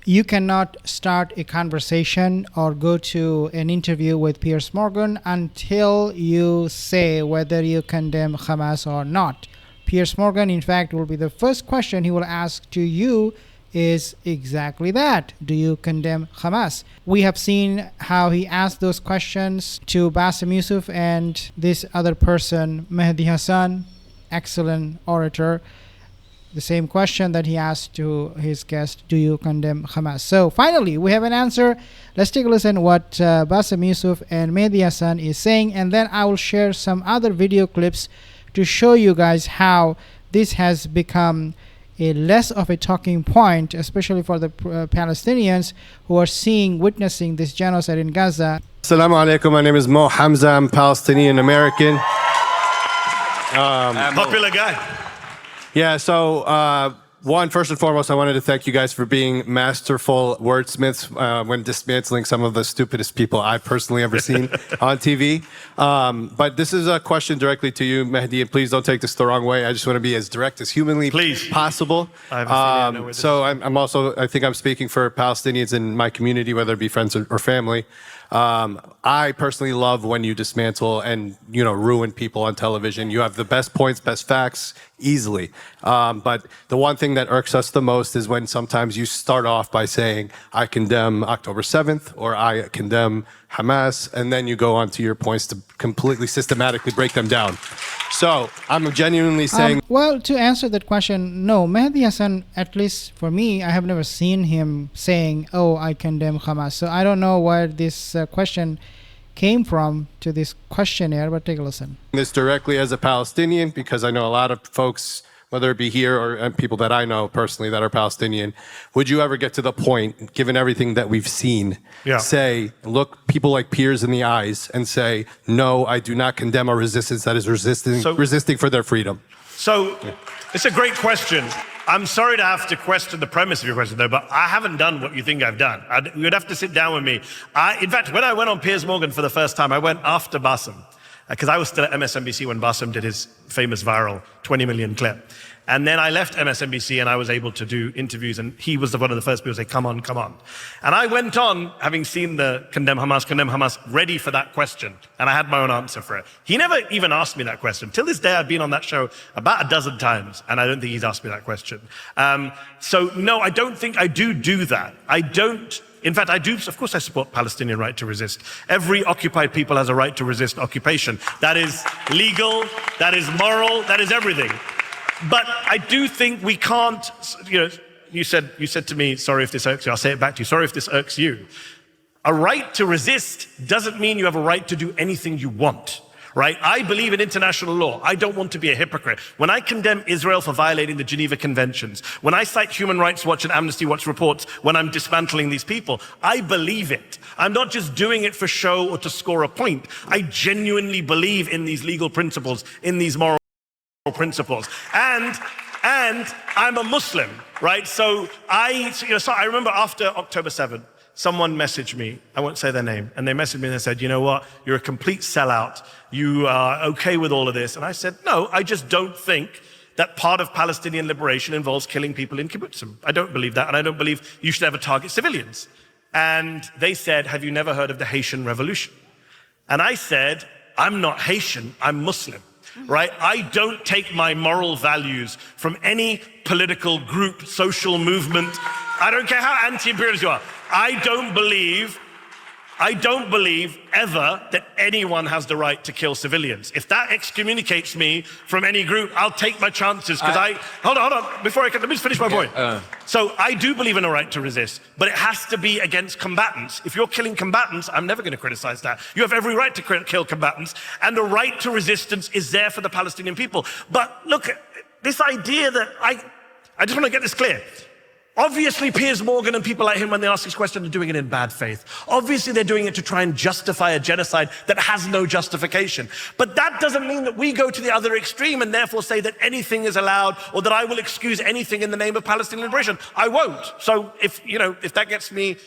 You cannot start a conversation or go to an interview with Piers Morgan until you say whether you condemn Hamas or not. Piers Morgan, in fact, will be the first question he will ask to you is exactly that. Do you condemn Hamas? We have seen how he asked those questions to Bassem Youssef and this other person, Mehdi Hasan, excellent orator. The same question that he asked to his guest, do you condemn Hamas? So finally, we have an answer. Let's take a listen what Bassem Youssef and Mehdi Hasan is saying, and then I will share some other video clips to show you guys how this has become a less of a talking point, especially for the Palestinians who are witnessing this genocide in Gaza. Assalamu alaikum. My name is Mo Hamza. I'm Palestinian American. Popular guy. Yeah, so first and foremost, I wanted to thank you guys for being masterful wordsmiths when dismantling some of the stupidest people I've personally ever seen on TV. But this is a question directly to you, Mehdi, and please don't take this the wrong way. I just want to be as direct as humanly possible. I have a feeling I know where this so I think I'm speaking for Palestinians in my community, whether it be friends or family. I personally love when you dismantle and, ruin people on television. You have the best points, best facts, easily. But the one thing that irks us the most is when sometimes you start off by saying, I condemn October 7th, or I condemn Hamas, and then you go on to your points to completely systematically break them down. So I'm genuinely saying... well, to answer that question, no. Mehdi Hasan, at least for me, I have never seen him saying, oh, I condemn Hamas. So I don't know where this question came from to this questionnaire, but take a listen. This directly as a Palestinian, because I know a lot of folks, whether it be here or people that I know personally that are Palestinian, would you ever get to the point, given everything that we've seen, say, look people like Piers in the eyes and say, no, I do not condemn a resistance that is resisting for their freedom? So it's a great question. I'm sorry to have to question the premise of your question, though, but I haven't done what you think I've done. You'd have to sit down with me. In fact, when I went on Piers Morgan for the first time, I went after Bassem, because I was still at MSNBC when Bassem did his famous viral 20 million clip. And then I left MSNBC and I was able to do interviews, and he was one of the first people to say, come on, come on. And I went on, having seen the Condemn Hamas, ready for that question. And I had my own answer for it. He never even asked me that question. Till this day, I've been on that show about a dozen times, and I don't think he's asked me that question. So no, I don't think I do that. In fact, I do, of course I support Palestinian right to resist. Every occupied people has a right to resist occupation. That is legal, that is moral, that is everything. But I do think we can't, you said to me, sorry if this irks you, I'll say it back to you, sorry if this irks you. A right to resist doesn't mean you have a right to do anything you want, right? I believe in international law. I don't want to be a hypocrite. When I condemn Israel for violating the Geneva Conventions, when I cite Human Rights Watch and Amnesty Watch reports when I'm dismantling these people, I believe it. I'm not just doing it for show or to score a point. I genuinely believe in these legal principles, in these moral principles, and I'm a Muslim, right? So I remember after October 7th, someone messaged me, I won't say their name, and they messaged me and they said, you know what, you're a complete sellout, you are okay with all of this. And I said, no, I just don't think that part of Palestinian liberation involves killing people in kibbutzim. I don't believe that, and I don't believe you should ever target civilians. And they said, have you never heard of the Haitian Revolution? And I said, I'm not Haitian, I'm Muslim. Right? I don't take my moral values from any political group, social movement. I don't care how anti-imperialist you are. I don't believe ever that anyone has the right to kill civilians. If that excommunicates me from any group, I'll take my chances, because hold on, let me just finish my point. So I do believe in a right to resist, but it has to be against combatants. If you're killing combatants, I'm never going to criticize that. You have every right to kill combatants, and the right to resistance is there for the Palestinian people. But look, this idea that I just want to get this clear. Obviously, Piers Morgan and people like him, when they ask this question, are doing it in bad faith. Obviously, they're doing it to try and justify a genocide that has no justification. But that doesn't mean that we go to the other extreme and therefore say that anything is allowed, or that I will excuse anything in the name of Palestinian liberation. I won't. So if that gets me,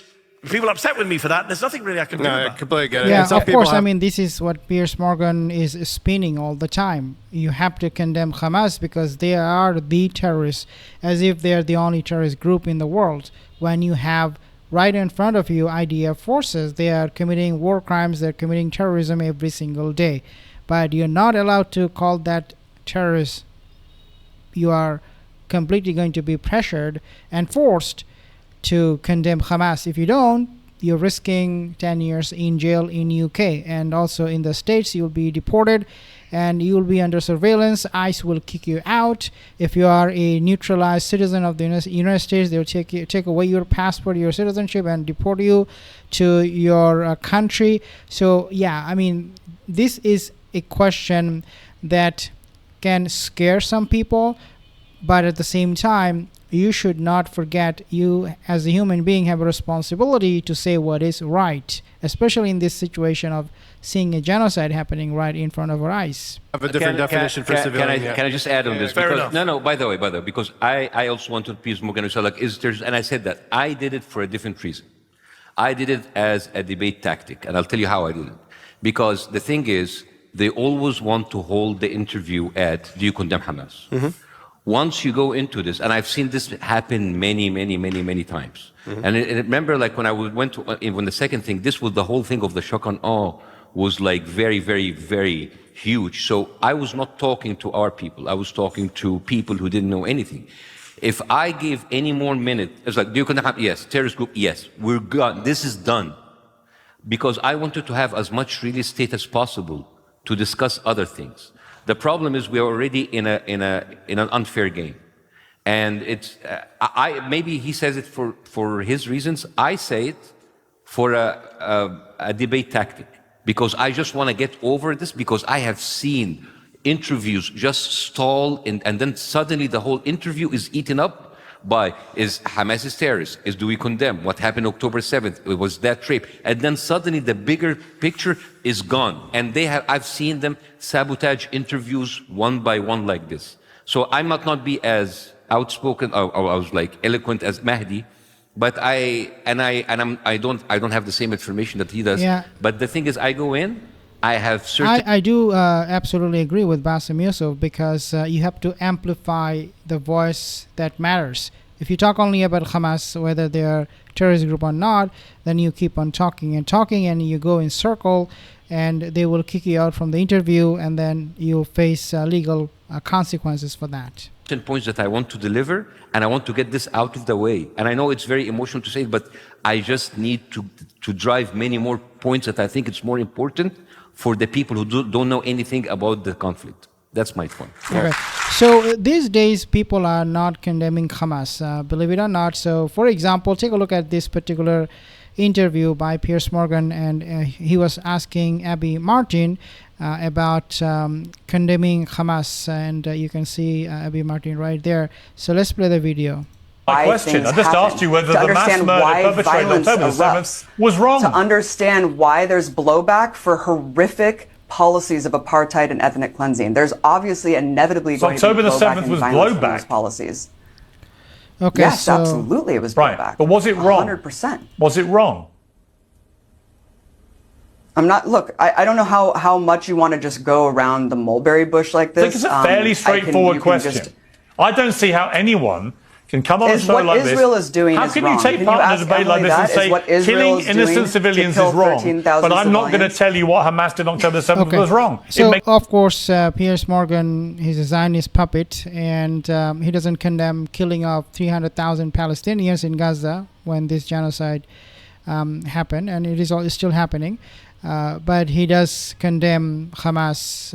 people upset with me for that, there's nothing really I can do about it. I completely get it. Yeah, of course. I mean, this is what Piers Morgan is spinning all the time. You have to condemn Hamas because they are the terrorists, as if they are the only terrorist group in the world. when you have right in front of you IDF forces. They are committing war crimes, they're committing terrorism every single day. But you're not allowed to call that terrorist. You are completely going to be pressured and forced to condemn Hamas. If you don't, you're risking 10 years in jail in UK, and also in the States you'll be deported and you will be under surveillance. ICE will kick you out. If you are a neutralized citizen of the United States, they'll take away your passport, your citizenship, and deport you to your country. So yeah, I mean, this is a question that can scare some people, but at the same time, you should not forget, you as a human being have a responsibility to say what is right, especially in this situation of seeing a genocide happening right in front of our eyes. I have a different definition for civilian. Can I just add on this? Fair Because, enough. no, by the way, because I also wanted Piers Morgan to say, like, and I said that I did it for a different reason. I did it as a debate tactic, and I'll tell you how I did it. Because the thing is, they always want to hold the interview at, do you condemn Hamas? Mm-hmm. Once you go into this, and I've seen this happen many times. Mm-hmm. And remember, like when I went to, when the second thing, this was the whole thing of the shock and awe was like very huge. So I was not talking to our people. I was talking to people who didn't know anything. If I give any more minute, it's like, do you condemn? Yes. Terrorist group? Yes. We're gone. This is done. Because I wanted to have as much real estate as possible to discuss other things. The problem is we are already in an unfair game, and it's maybe he says it for his reasons. I say it for a debate tactic, because I just want to get over this, because I have seen interviews just stall and then suddenly the whole interview is eaten up by, is Hamas is terrorist? Do we condemn? What happened October 7th? It was that rape. And then suddenly the bigger picture is gone. And I've seen them sabotage interviews one by one like this. So I might not be as outspoken or I was like eloquent as Mehdi, but I don't have the same information that he does. Yeah. But the thing is, I go in, I have certain. I do absolutely agree with Bassem Youssef, because you have to amplify the voice that matters. If you talk only about Hamas, whether they are terrorist group or not, then you keep on talking and you go in circle, and they will kick you out from the interview, and then you face legal consequences for that. Points that I want to deliver, and I want to get this out of the way. And I know it's very emotional to say it, but I just need to drive many more points that I think it's more important for the people who don't know anything about the conflict. That's my point. Okay. So these days, people are not condemning Hamas, believe it or not. So, for example, take a look at this particular interview by Piers Morgan, and he was asking Abby Martin about condemning Hamas, and you can see Abby Martin right there. So let's play the video. My question, I just asked you whether the mass murder perpetrated on October 7th was wrong. To understand why there's blowback for horrific policies of apartheid and ethnic cleansing. There's obviously inevitably going to be blowback and violence from those policies. Okay, yes, so absolutely, it was blowback. Right, but was it wrong? 100%. Was it wrong? I'm not. Look, I don't know how much you want to just go around the mulberry bush like this. I think it's a fairly straightforward question. I don't see how anyone can come on a show like this. What Israel is doing how is can wrong. you take part in a debate like this and say killing innocent civilians is wrong, but I'm not going to tell you what Hamas did on October 7th was wrong? So, of course, Piers Morgan, he's a Zionist puppet, and he doesn't condemn killing of 300,000 Palestinians in Gaza when this genocide happened, and it is still happening. But he does condemn Hamas,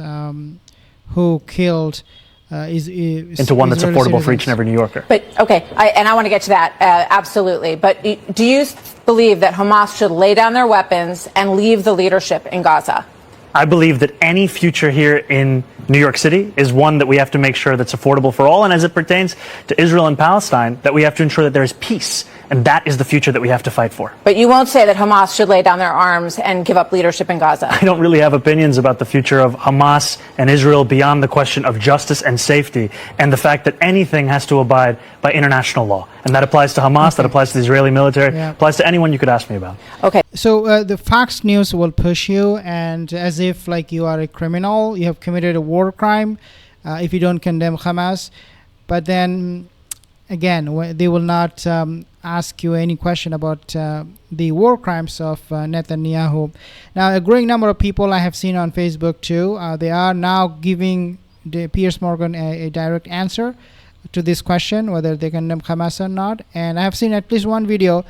who killed into one that's Israeli affordable citizens. for each and every New Yorker. But, okay, I want to get to that, absolutely. But do you believe that Hamas should lay down their weapons and leave the leadership in Gaza? I believe that any future here in New York City is one that we have to make sure that's affordable for all. And as it pertains to Israel and Palestine, that we have to ensure that there is peace. And that is the future that we have to fight for. But you won't say that Hamas should lay down their arms and give up leadership in Gaza. I don't really have opinions about the future of Hamas and Israel beyond the question of justice and safety and the fact that anything has to abide by international law. And that applies to Hamas, that applies to the Israeli military, applies to anyone you could ask me about. Okay. So the Fox News will push you, and as if like you are a criminal, you have committed a war crime if you don't condemn Hamas. But then again, they will not ask you any question about the war crimes of Netanyahu. Now, a growing number of people I have seen on Facebook too, they are now giving Piers Morgan a direct answer to this question, whether they condemn Hamas or not. And I have seen at least one video,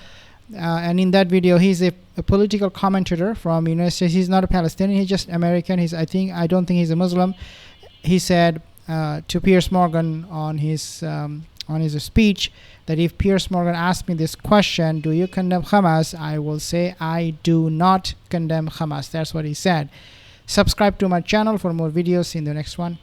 and in that video, he's a political commentator from the United States. He's not a Palestinian; he's just American. I don't think he's a Muslim. He said to Piers Morgan on his speech that if Piers Morgan asked me this question, do you condemn Hamas, I will say I do not condemn Hamas. That's what he said. Subscribe to my channel for more videos. In the next one.